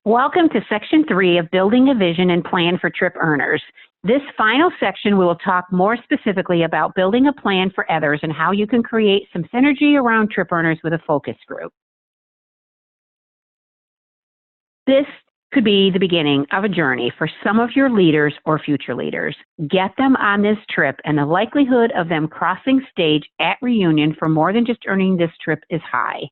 Welcome to Section 3 of Building a Vision and Plan for Trip Earners. This final section we will talk more specifically about building a plan for others and how you can create some synergy around trip earners with a focus group. This could be the beginning of a journey for some of your leaders or future leaders. Get them on this trip, and the likelihood of them crossing stage at reunion for more than just earning this trip is high.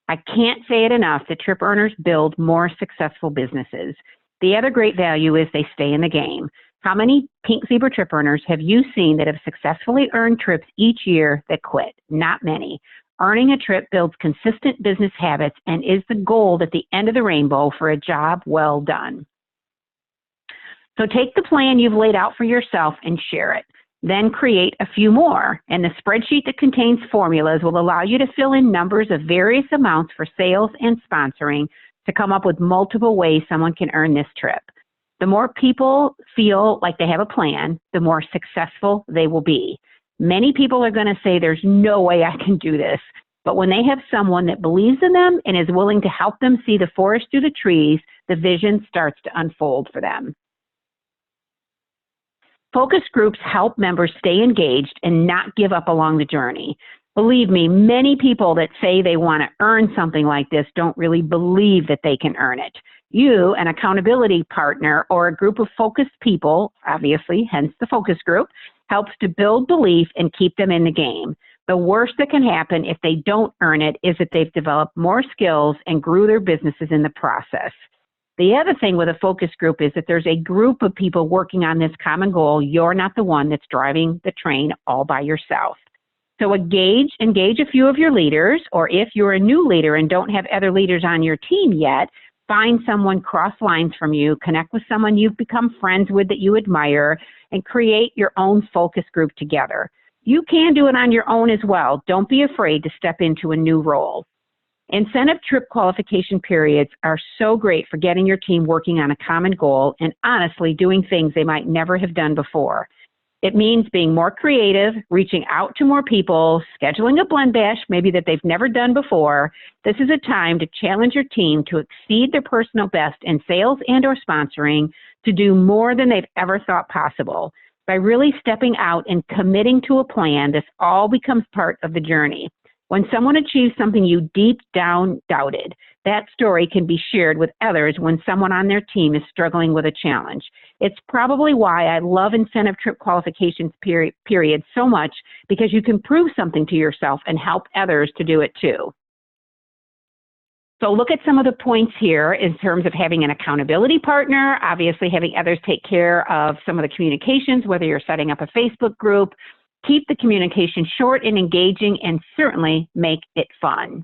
I can't say it enough that trip earners build more successful businesses. The other great value is they stay in the game. How many Pink Zebra trip earners have you seen that have successfully earned trips each year that quit? Not many. Earning a trip builds consistent business habits and is the gold at the end of the rainbow for a job well done. So take the plan you've laid out for yourself and share it. Then create a few more, and the spreadsheet that contains formulas will allow you to fill in numbers of various amounts for sales and sponsoring to come up with multiple ways someone can earn this trip. The more people feel like they have a plan, the more successful they will be. Many people are going to say, there's no way I can do this. But when they have someone that believes in them and is willing to help them see the forest through the trees, the vision starts to unfold for them. Focus groups help members stay engaged and not give up along the journey. Believe me, many people that say they want to earn something like this don't really believe that they can earn it. You, an accountability partner, or a group of focused people, obviously, hence the focus group, helps to build belief and keep them in the game. The worst that can happen if they don't earn it is that they've developed more skills and grew their businesses in the process. The other thing with a focus group is that there's a group of people working on this common goal. You're not the one that's driving the train all by yourself. So engage a few of your leaders, or if you're a new leader and don't have other leaders on your team yet, find someone cross lines from you, connect with someone you've become friends with that you admire, and create your own focus group together. You can do it on your own as well. Don't be afraid to step into a new role. Incentive trip qualification periods are so great for getting your team working on a common goal and honestly doing things they might never have done before. It means being more creative, reaching out to more people, scheduling a blend bash maybe that they've never done before. This is a time to challenge your team to exceed their personal best in sales and or sponsoring, to do more than they've ever thought possible. By really stepping out and committing to a plan, this all becomes part of the journey. When someone achieves something you deep down doubted, that story can be shared with others when someone on their team is struggling with a challenge. It's probably why I love incentive trip qualifications period so much, because you can prove something to yourself and help others to do it too. So look at some of the points here in terms of having an accountability partner, obviously having others take care of some of the communications, whether you're setting up a Facebook group. Keep the communication short and engaging, and certainly make it fun.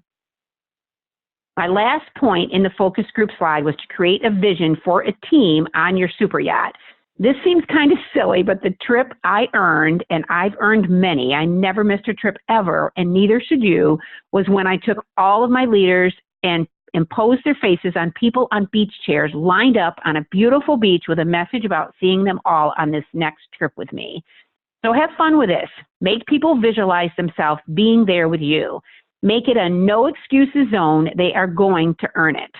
My last point in the focus group slide was to create a vision for a team on your super yacht. This seems kind of silly, but the trip I earned, and I've earned many, I never missed a trip ever, and neither should you, was when I took all of my leaders and imposed their faces on people on beach chairs lined up on a beautiful beach with a message about seeing them all on this next trip with me. So have fun with this. Make people visualize themselves being there with you. Make it a no excuses zone. They are going to earn it.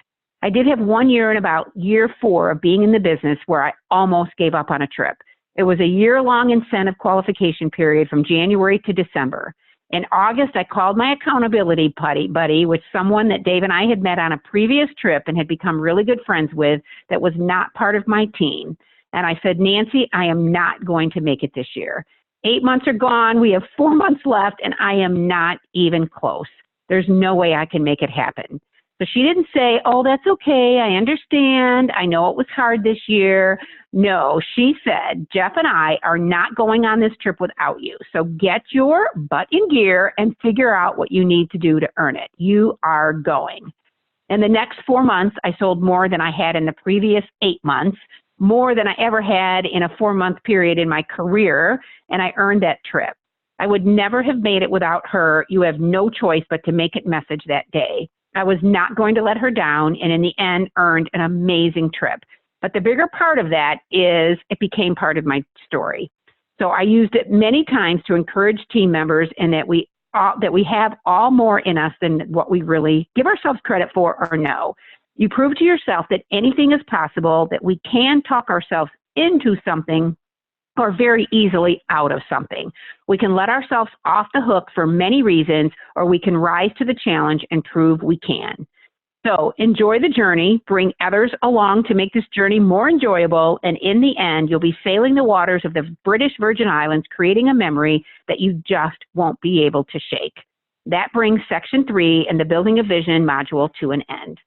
I did have one year in about year 4 of being in the business where I almost gave up on a trip. It was a year-long incentive qualification period from January to December. In August, I called my accountability buddy, which someone that Dave and I had met on a previous trip and had become really good friends with, that was not part of my team. And I said, Nancy, I am not going to make it this year. 8 months are gone. We have 4 months left, and I am not even close. There's no way I can make it happen. So she didn't say, oh, that's okay. I understand. I know it was hard this year. No, she said, Jeff and I are not going on this trip without you. So get your butt in gear and figure out what you need to do to earn it. You are going. In the next 4 months, I sold more than I had in the previous 8 months, more than I ever had in a 4-month period in my career, and I earned that trip. I would never have made it without her. You have no choice but to make it message that day. I was not going to let her down, and in the end earned an amazing trip. But the bigger part of that is it became part of my story. So I used it many times to encourage team members, and that we have all more in us than what we really give ourselves credit for or know. You prove to yourself that anything is possible, that we can talk ourselves into something or very easily out of something. We can let ourselves off the hook for many reasons, or we can rise to the challenge and prove we can. So enjoy the journey, bring others along to make this journey more enjoyable, and in the end, you'll be sailing the waters of the British Virgin Islands, creating a memory that you just won't be able to shake. That brings section 3 and the Building a Vision module to an end.